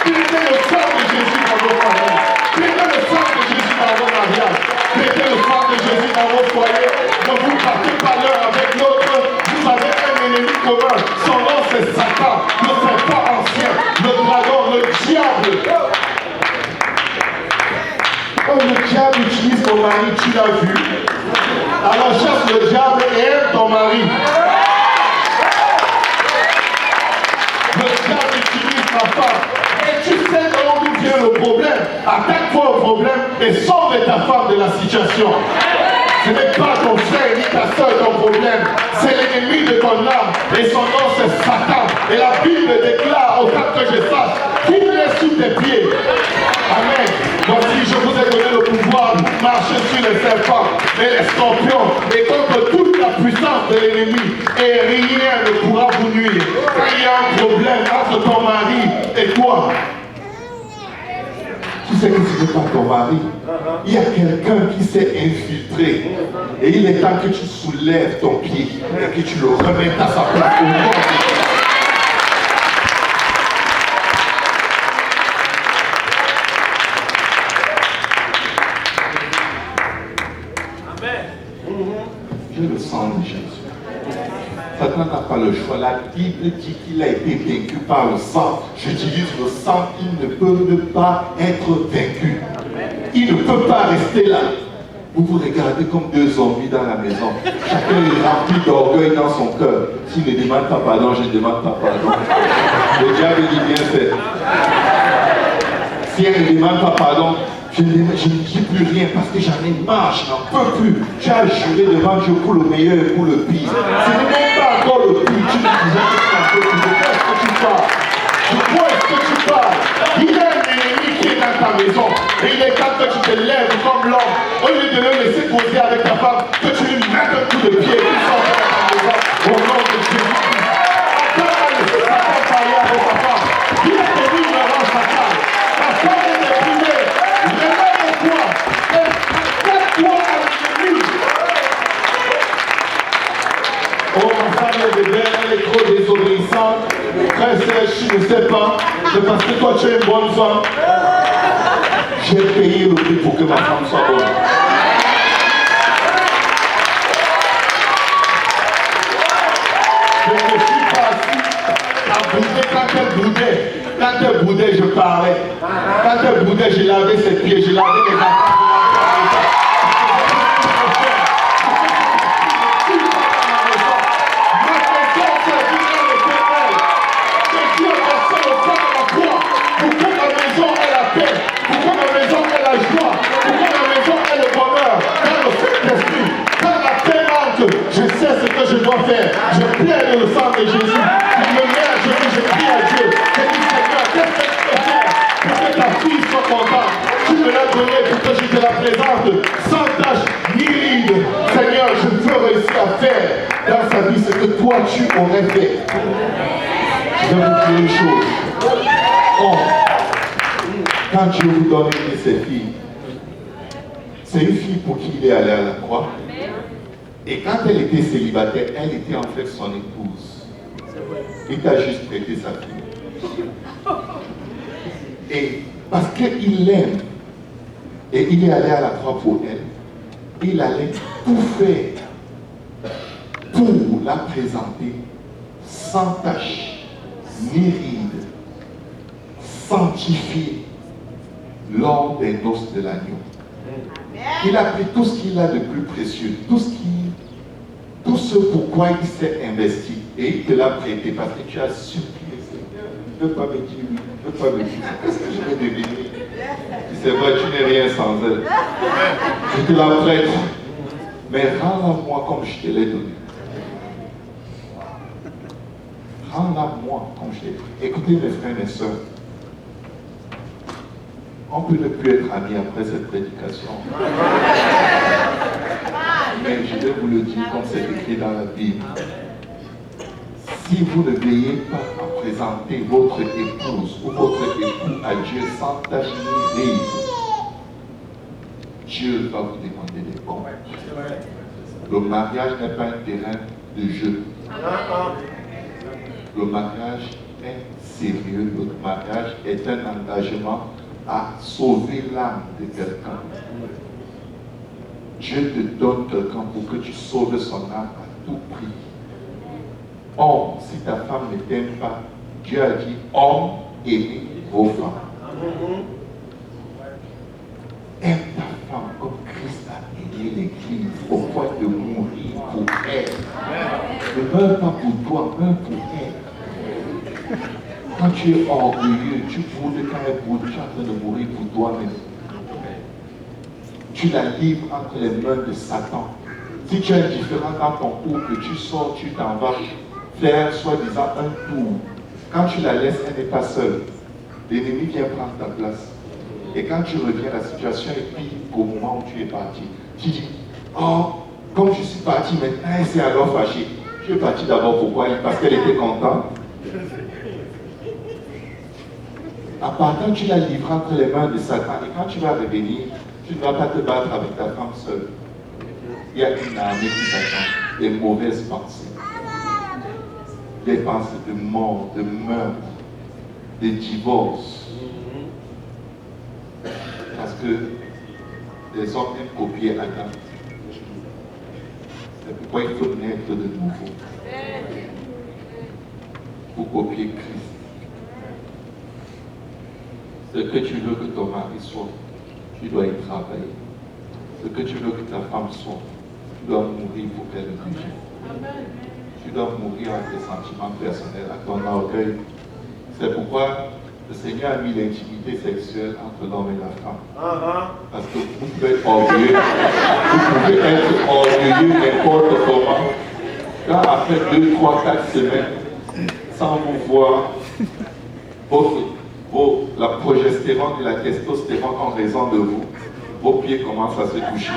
Plaidez le sang de Jésus dans vos familles. Plaidez le sang de Jésus dans vos mariages. Plaidez le sang de Jésus dans vos foyers. Ne vous partez pas l'un avec l'autre. Vous avez un ennemi commun. Son nom c'est Satan, le serpent ancien, le dragon, le diable. Quand le diable utilise ton mari, tu l'as vu. Alors chasse le diable et aime ton mari. Le diable utilise ta femme. Et tu sais d'où vient le problème. Attaque-toi au problème et sauve ta femme de la situation. Ce n'est pas ton frère ni ta soeur ton problème. C'est l'ennemi de ton âme. Et son nom c'est Satan. Et la Bible déclare, autant que je sache, qu'il est sous tes pieds. Amen. Voici, je vous ai donné le pouvoir de marcher sur les serpents et les scorpions et contre toute la puissance de l'ennemi et rien ne pourra vous nuire. Quand il y a un problème entre ton mari et toi, tu sais que ce n'est pas ton mari. Il y a quelqu'un qui s'est infiltré. Et il est temps que tu soulèves ton pied et que tu le remettes à sa place au nom de Jésus. Le sang de Jésus. Satan n'a pas le choix. La Bible dit qu'il a été vaincu par le sang. J'utilise le sang, il ne peut pas être vaincu. Il ne peut pas rester là. Vous vous regardez comme deux zombies dans la maison. Chacun est rempli d'orgueil dans son cœur. S'il ne demande pas pardon, je ne demande pas pardon. Le diable dit bien fait. Si elle ne demande pas pardon, je ne dis plus rien parce que j'en ai marre, je n'en peux plus. Tu as juré devant Dieu pour le meilleur et pour le pire. Ce n'est même pas encore le pire. Tu me disais que tu n'en peux plus. De quoi est-ce que tu parles? De quoi est-ce que tu parles? Il y a un ennemi qui est dans ta maison. Et il est temps que tu te lèves comme l'homme. Au lieu de le laisser causer avec ta femme, que tu lui mettes un coup de pied et qu'il sorte de ta maison. Au nom de Jésus. Quand tu as laissé Satan parler avec ta femme, il a tenu une orange fatale. Ta femme est déprimée. Lève-toi et fais-toi à l'ennemi. Oh, ma femme est bébé, elle est trop désobéissante. Frère Serge, je ne sais pas. C'est parce que toi, tu es une bonne femme. J'ai payé le prix pour que ma femme soit bonne. Je ne suis pas assis à bouder quand elle boudait. Quand elle boudait, je parlais. Quand elle boudait, je lavais ses pieds, je lavais les affaires. Je dois faire. Je plaide le sang de Jésus. Je me mets à genoux, je prie à Dieu. Je dis Seigneur, qu'est-ce que je peux faire pour que ta fille soit contente? Tu me l'as donné pour que je te la présente sans tache ni ride. Seigneur, je veux réussir à faire dans sa vie ce que toi tu aurais fait. Je vais vous dire une chose. Oh, quand Dieu vous donne une de ses filles, c'est une fille pour qui il est allé à la croix. Et quand elle était célibataire, elle était en fait son épouse. Il t'a juste prêté sa fille. Et parce qu'il l'aime, et il est allé à la croix pour elle, il allait tout faire pour la présenter sans tache, ni ride, sanctifiée lors des noces de l'agneau. Il a pris tout ce qu'il a de plus précieux, tout ce pourquoi il s'est investi, et il te l'a prêté parce que tu as supplié, Seigneur, ne veux pas me dire oui, ne veux pas me dire, qu'est-ce que je vais devenir? C'est vrai, tu n'es rien sans elle. Je te la prête, mais rends-la-moi comme je te l'ai donné. Rends-la-moi comme je t'ai donné. Écoutez mes frères et mes sœurs, on peut ne plus être amis après cette prédication. Mais je vais vous le dire comme c'est écrit dans la Bible. Si vous ne veillez pas à présenter votre épouse ou votre époux à Dieu sans tache ni ride, Dieu va vous demander des comptes. Le mariage n'est pas un terrain de jeu. Le mariage est sérieux. Le mariage est un engagement à sauver l'âme de quelqu'un. Dieu te donne quelqu'un pour que tu sauves son âme à tout prix. Homme, si ta femme ne t'aime pas, Dieu a dit, homme, aimez vos femmes. Aime ta femme comme Christ a aimé l'Église au point de mourir pour elle. Ne meurs pas pour toi, meurs pour elle. Quand tu es orgueilleux, tu boudes quand elle boude, tu es en train de mourir pour toi-même. Tu la livres entre les mains de Satan. Si tu es indifférent dans ton couple, tu sors, tu t'en vas faire soi-disant un tour. Quand tu la laisses, elle n'est pas seule. L'ennemi vient prendre ta place. Et quand tu reviens, la situation est pire qu'au moment où tu es parti. Tu dis, oh, Comme je suis parti maintenant, elle s'est alors fâchée. Je suis parti d'abord pourquoi? Parce qu'elle était contente. En partant, tu la livres entre les mains de Satan. Et quand tu vas revenir, tu ne vas pas te battre avec ta femme seule. Il y a une armée qui t'attend. Des mauvaises pensées. Des pensées de mort, de meurtre, de divorce. Parce que les hommes aiment copier Adam. C'est pourquoi il faut naître de nouveau. Pour copier Christ. Ce que tu veux que ton mari soit, tu dois y travailler. Ce que tu veux que ta femme soit, tu dois mourir pour qu'elle le devienne. Tu dois mourir à tes sentiments personnels, à ton orgueil. C'est pourquoi le Seigneur a mis l'intimité sexuelle entre l'homme et la femme. Parce que vous pouvez être orgueilleux. Vous pouvez être orgueilleux n'importe comment. Quand après 2, 3, 4 semaines, sans vous voir, la progestérone et la testostérone en raison de vous, vos pieds commencent à se toucher.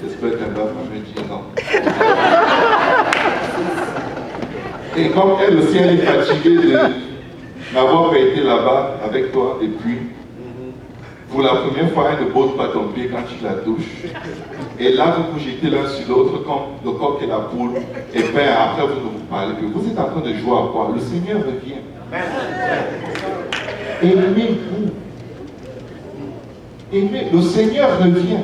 J'espère qu'elle va me dire non. Et comme elle aussi, elle est fatiguée de n'avoir pas été là-bas avec toi depuis, pour la première fois, elle ne pose pas ton pied quand tu la touches. Et là, vous vous jetez l'un sur l'autre comme le coq et la poule. Et bien après, vous ne vous parlez plus. Vous êtes en train de jouer à quoi? Le Seigneur revient. Aimez-vous. Aimez. Le Seigneur revient.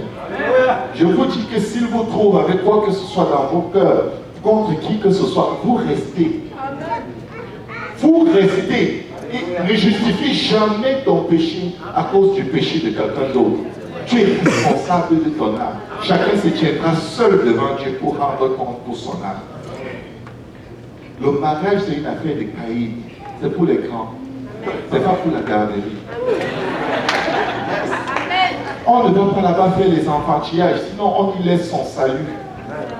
Je vous dis que s'il vous trouve avec quoi que ce soit dans vos cœurs, contre qui que ce soit, vous restez. Vous restez. Et ne justifie jamais ton péché à cause du péché de quelqu'un d'autre. Tu es responsable de ton âme. Chacun se tiendra seul devant Dieu pour rendre compte pour son âme. Le mariage, c'est une affaire de caïd. C'est pour les grands. C'est pas pour la garderie. On ne doit pas là-bas faire les enfantillages, sinon on y laisse son salut.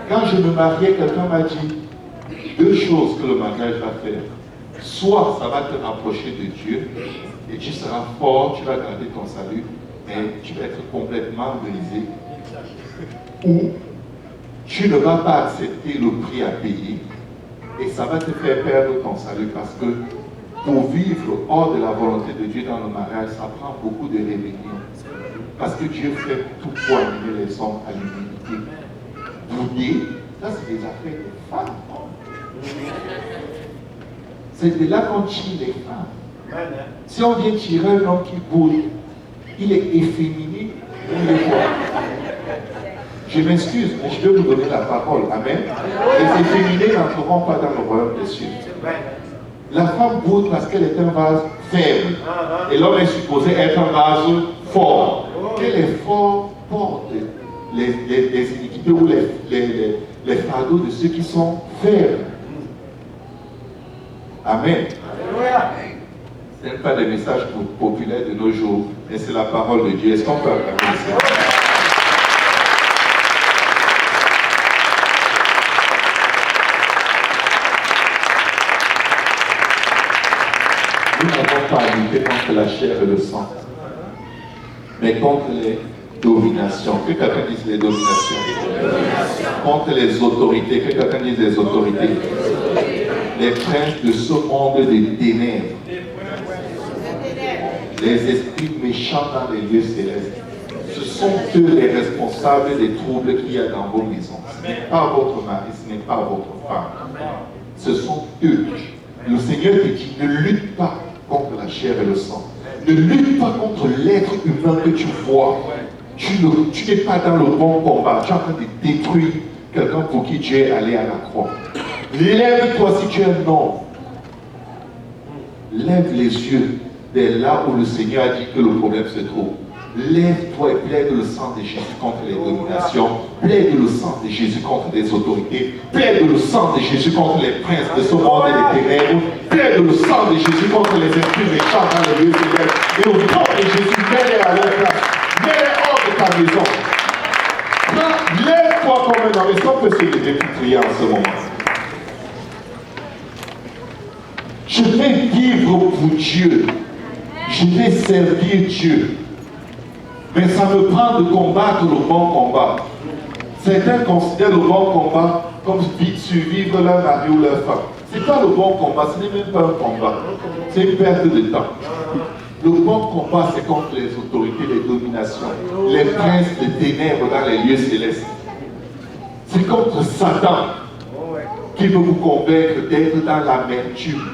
Quand je me mariais, quelqu'un m'a dit 2 choses que le mariage va faire. Soit ça va te rapprocher de Dieu et tu seras fort, tu vas garder ton salut, mais tu vas être complètement brisé. Ou tu ne vas pas accepter le prix à payer et ça va te faire perdre ton salut parce que pour vivre hors de la volonté de Dieu dans le mariage, ça prend beaucoup de rébellion. Parce que Dieu fait tout pour amener les hommes à l'humilité. Bouder, ça c'est des affaires de femmes. C'est de là qu'on tire les femmes. Si on vient tirer un homme qui boude, il est efféminé, on le voit. Je m'excuse, mais je vais vous donner la parole. Amen. Les efféminés n'entreront pas dans le royaume des cieux. La femme boude parce qu'elle est un vase faible. Et l'homme est supposé être un vase fort. Quel effort porte les iniquités ou les fardeaux de ceux qui sont faibles? Amen. Ce n'est pas des messages populaires de nos jours, mais c'est la parole de Dieu. Est-ce qu'on peut acclamer ça? Nous n'avons pas à lutter contre la chair et le sang, mais contre les dominations. Que quelqu'un dise les dominations. Contre les autorités. Que quelqu'un dise les autorités. Les princes de ce monde des ténèbres. Les esprits méchants dans les lieux célestes. Ce sont eux les responsables des troubles qu'il y a dans vos maisons. Ce n'est pas votre mari, ce n'est pas votre femme. Ce sont eux. Le Seigneur te dit, ne lutte pas contre la chair et le sang. Ne lutte pas contre l'être humain que tu vois. Tu n'es pas dans le bon combat. Tu es en train de détruire quelqu'un pour qui Dieu est allé à la croix. Lève-toi si tu es un homme. Lève les yeux vers là où le Seigneur a dit que le problème se trouve. Lève-toi et plaide le sang de Jésus contre les dominations. Plaide le sang de Jésus contre les autorités. Plaide le sang de Jésus contre les princes de ce monde et des ténèbres. Plaide le sang de Jésus contre les esprits méchants dans les lieux célestes. Et au nom de Jésus, mets-les à leur place. Mets-les hors de ta maison. Lève-toi comme un homme. Est-ce qu'on peut se lever pour prier en ce moment? Je vais vivre pour Dieu. Je vais servir Dieu. Mais ça me prend de combattre le bon combat. Certains considèrent le bon combat comme survivre leur mari ou leur femme. Ce n'est pas le bon combat, ce n'est même pas un combat. C'est une perte de temps. Le bon combat, c'est contre les autorités, les dominations, les princes des ténèbres dans les lieux célestes. C'est contre Satan qui veut vous convaincre d'être dans l'amertume.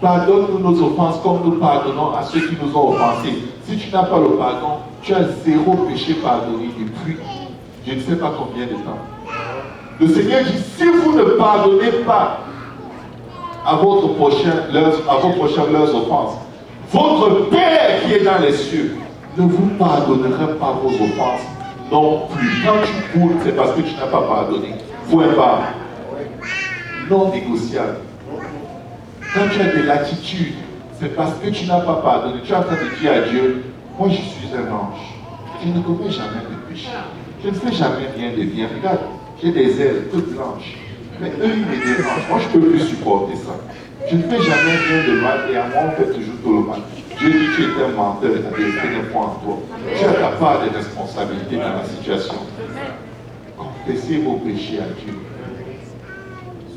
Pardonne-nous nos offenses comme nous pardonnons à ceux qui nous ont offensés. Si tu n'as pas le pardon, tu as 0 péché pardonné depuis je ne sais pas combien de temps. Le Seigneur dit, si vous ne pardonnez pas à vos prochains leurs offenses, votre Père qui est dans les cieux ne vous pardonnera pas vos offenses non plus. Quand tu cours, c'est parce que tu n'as pas pardonné. Point barre. Non négociable. Quand tu as de l'attitude, c'est parce que tu n'as pas pardonné. Tu es en train de dire à Dieu, moi je suis un ange. Je ne commets jamais de péché. Je ne fais jamais rien de bien. Regarde, j'ai des ailes toutes blanches. Mais eux, ils me dérangent. Moi, je ne peux plus supporter ça. Je ne fais jamais rien de mal et à moi, on fait toujours tout le mal. Dieu dit, tu es un menteur, la vérité n'est point en toi. Tu as ta part de responsabilité dans la situation. Confessez vos péchés à Dieu.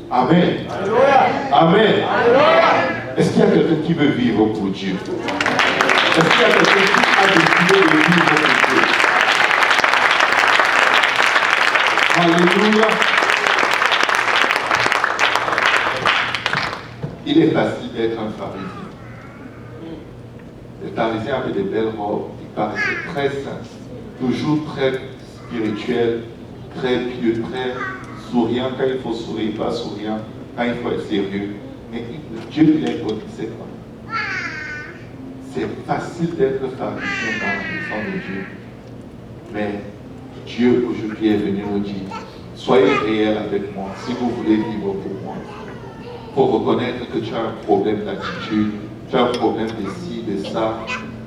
Amen. Amen. Est-ce qu'il y a quelqu'un qui veut vivre pour Dieu? Est-ce qu'il y a quelqu'un qui a décidé de vivre pour Dieu? Alléluia. Il est facile d'être un pharisien. Les pharisiens avaient des belles robes, ils paraissaient très saints, toujours très spirituels, très pieux, très souriants quand il faut sourire, pas souriants quand il faut être sérieux. Mais Dieu ne les connaissait pas. C'est facile d'être pharisien dans la maison de Dieu. Mais Dieu aujourd'hui est venu nous dire, soyez réels avec moi si vous voulez vivre pour moi. Il faut reconnaître que tu as un problème d'attitude, tu as un problème de ci, de ça,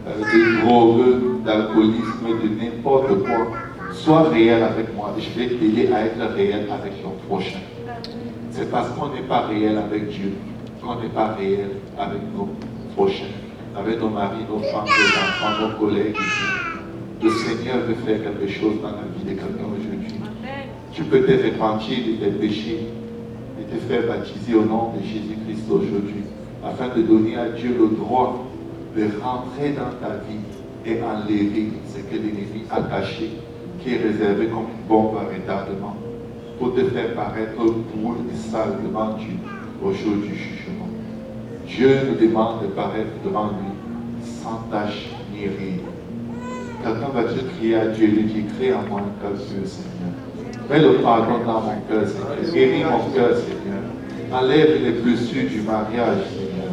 de drogue, d'alcoolisme, de n'importe quoi. Sois réel avec moi et je vais t'aider à être réel avec ton prochain. C'est parce qu'on n'est pas réel avec Dieu qu'on n'est pas réel avec nos prochains, avec nos maris, nos femmes, nos enfants, nos collègues. Le Seigneur veut faire quelque chose dans la vie de quelqu'un aujourd'hui. Tu peux te repentir de tes péchés et te faire baptiser au nom de Jésus-Christ aujourd'hui, afin de donner à Dieu le droit de rentrer dans ta vie et enlever ce que l'ennemi a caché, qui est réservé comme une bombe à retardement, pour te faire paraître pur et sale devant Dieu au jour du jugement. Dieu nous demande de paraître devant lui sans tache ni ride. Quelqu'un va te crier à Dieu et lui dire, crée en moi un cœur pur, Seigneur. Mets le pardon dans mon cœur, Seigneur. Guéris mon cœur, Seigneur. Enlève les blessures du mariage, Seigneur.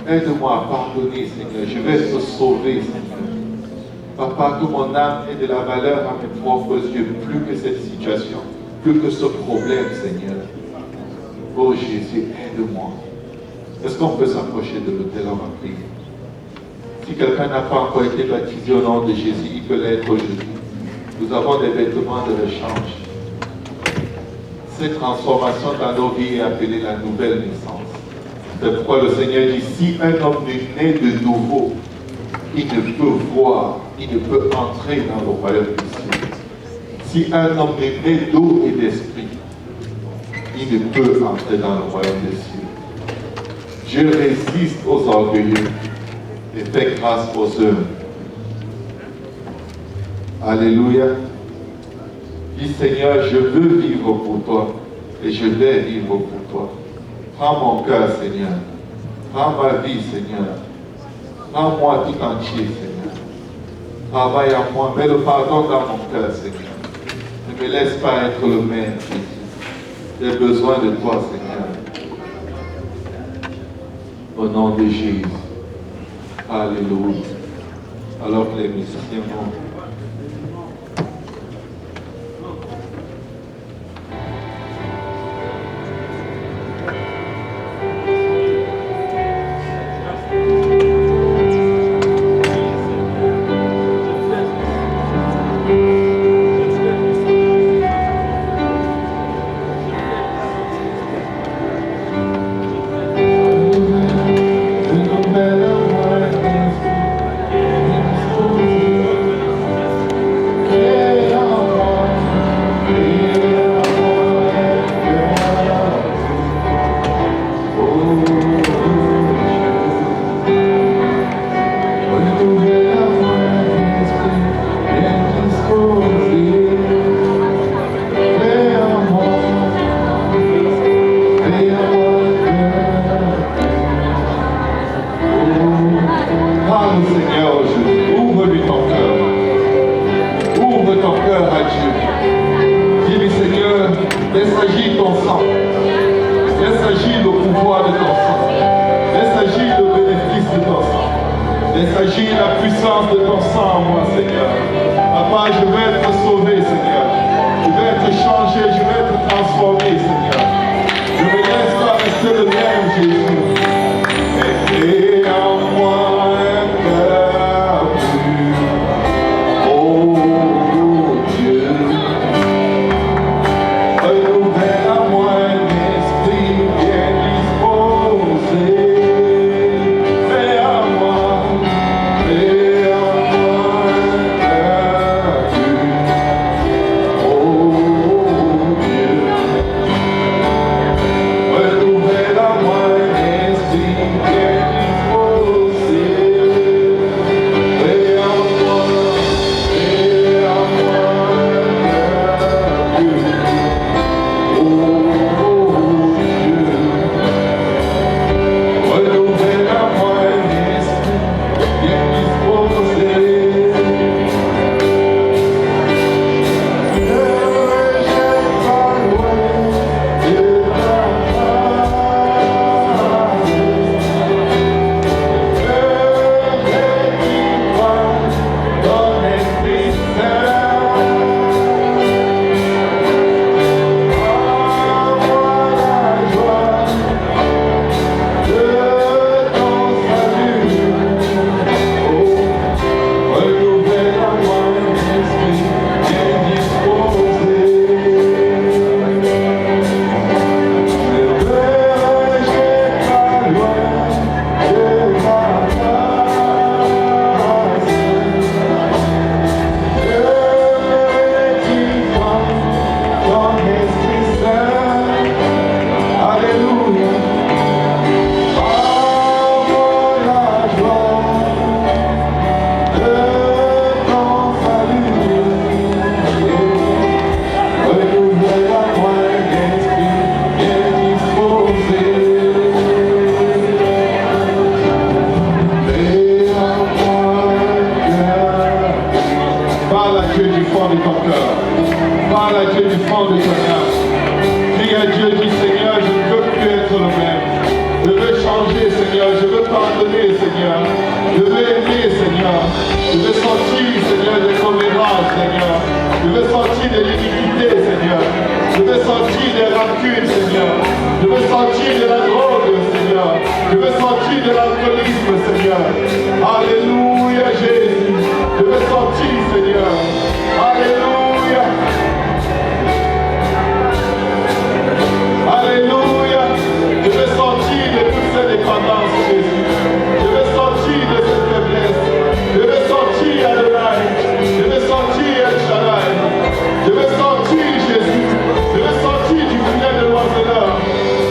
Aide-moi à pardonner, Seigneur. Je vais te sauver, Seigneur. Papa, que mon âme ait de la valeur à mes propres yeux, plus que cette situation, plus que ce problème, Seigneur. Oh Jésus, aide-moi. Est-ce qu'on peut s'approcher de l'autel en ma prière? Si quelqu'un n'a pas encore été baptisé au nom de Jésus, il peut l'être aujourd'hui. Nous avons des vêtements de rechange. Cette transformation dans nos vies est appelée la nouvelle naissance. C'est pourquoi le Seigneur dit, si un homme est né de nouveau, il ne peut voir, il ne peut entrer dans le royaume des cieux. Si un homme est né d'eau et d'esprit, il ne peut entrer dans le royaume des cieux. Dieu résiste aux orgueilleux et fait grâce aux hommes. Alléluia. Dis Seigneur, je veux vivre pour toi et je vais vivre pour toi. Prends mon cœur, Seigneur. Prends ma vie, Seigneur. Prends-moi tout entier, Seigneur. Travaille en moi. Mets le pardon dans mon cœur, Seigneur. Ne me laisse pas être le même, Jésus. J'ai besoin de toi, Seigneur. Au nom de Jésus. Alléluia. Alors que les musiciens vont. poids de ton sang. Laisse agir le bénéfice de ton sang. Laisse agir la puissance de ton sang en moi, Seigneur. Papa, je veux être sauvé, Seigneur. Je veux être changé, je veux être transformé, Seigneur. Je ne me laisse pas rester le même, Jésus. Et en moi un cœur pur. Oh Dieu, renouvelle à moi un esprit bien disposé. Fais à moi un cœur pur. Oh Dieu, renouvelle à moi un esprit bien disposé. Fais à moi un cœur pur. Oh Dieu, renouvelle à moi un esprit bien disposé. Ne me rejette pas loin de ta face. Ne réduis pas ton Esprit Saint. Envoie la joie de ton salut. Oh, renouvelle à moi un esprit bien disposé. Ne me rejette pas loin de ta face. Ne réduis pas ton Esprit Saint. Alléluia. Envoie la joie de ton salut. Renouvelle à moi un esprit bien disposé. Fais à moi un cœur. Parle à Dieu du fond de ton cœur. Parle à Dieu du fond de ton âme. Dis à Dieu, dis Seigneur, je ne veux plus être le même. Je veux changer, Seigneur. Je veux pardonner, Seigneur. Je veux aimer, Seigneur. Je veux sortir, Seigneur, des commérages, Seigneur. Je veux sortir de l'iniquité, Seigneur. Je veux sortir des racunes, Seigneur. Je veux sortir de la drogue, Seigneur. Je veux sortir de l'alcoolisme, Seigneur. Alléluia, Jésus. Je veux sortir, Seigneur. Alléluia. Alléluia. Je veux sortir de toutes ces dépendances, Jésus. Je veux sortir de cette faiblesse. Je veux sortir, Adonai. Je veux sortir, El Shaddai. Je veux sortir, Jésus. Je veux sortir du filet de l'oiseleur.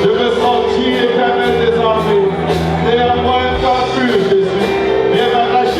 Je veux sortir, Éternel des armées. Et à moi un cœur pur, Jésus. Viens m'arracher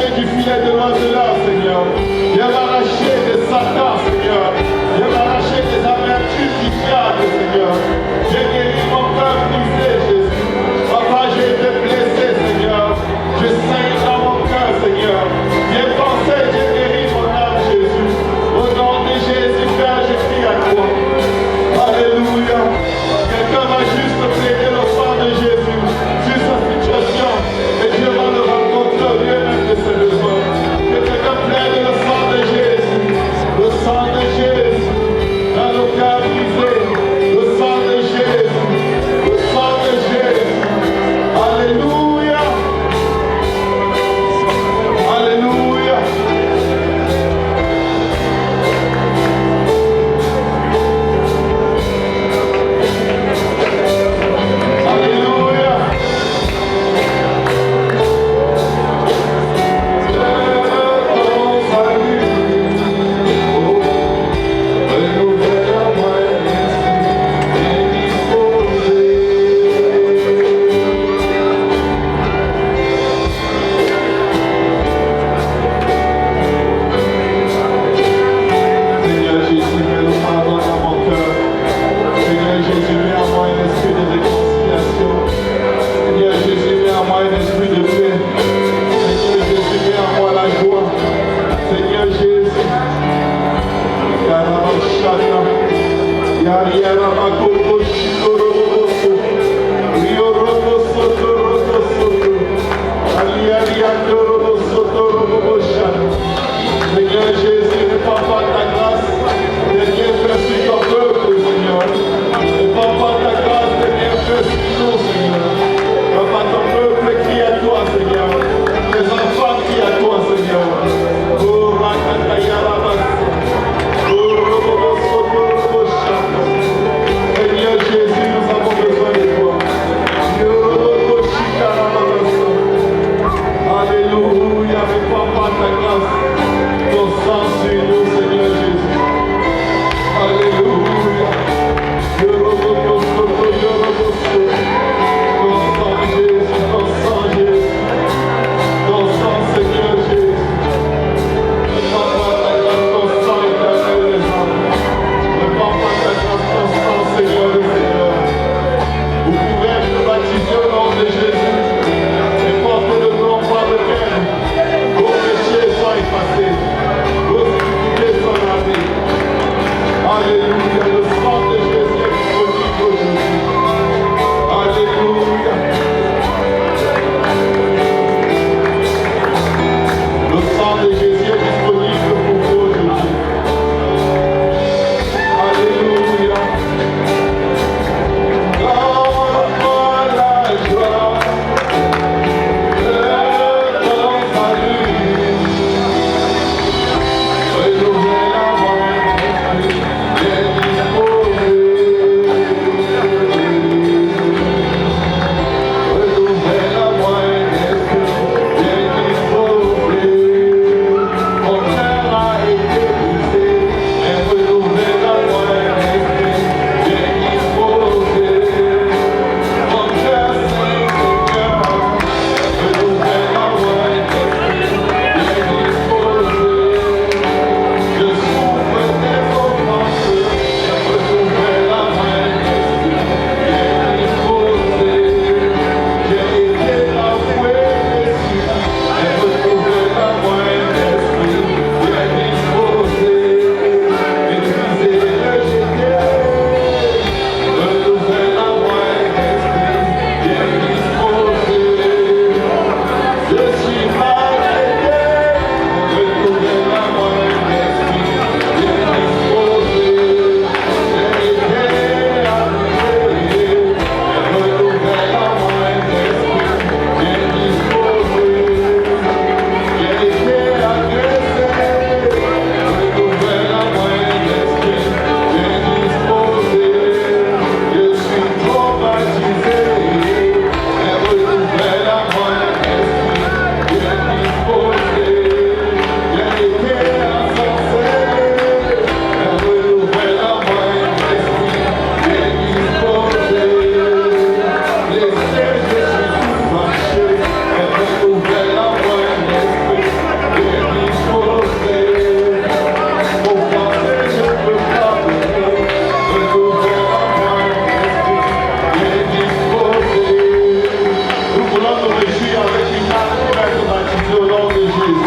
nous réjouir avec une âme qui va être baptisée au nom de Jésus.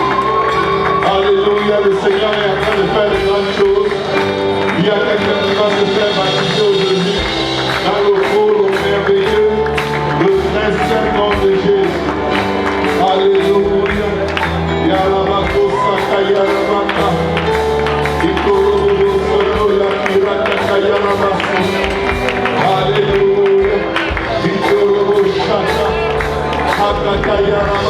Alléluia, le Seigneur est en train de faire de grandes choses. Il y a quelqu'un qui va se faire baptiser aujourd'hui dans le faux, merveilleux, le très saint nom de Jésus. Alléluia. Yalabako Sakayarabaka. Ikorobo Soto Yakiraka Kayarabasa. Alléluia. Ikorobo Shaka. Hakakayarabaka.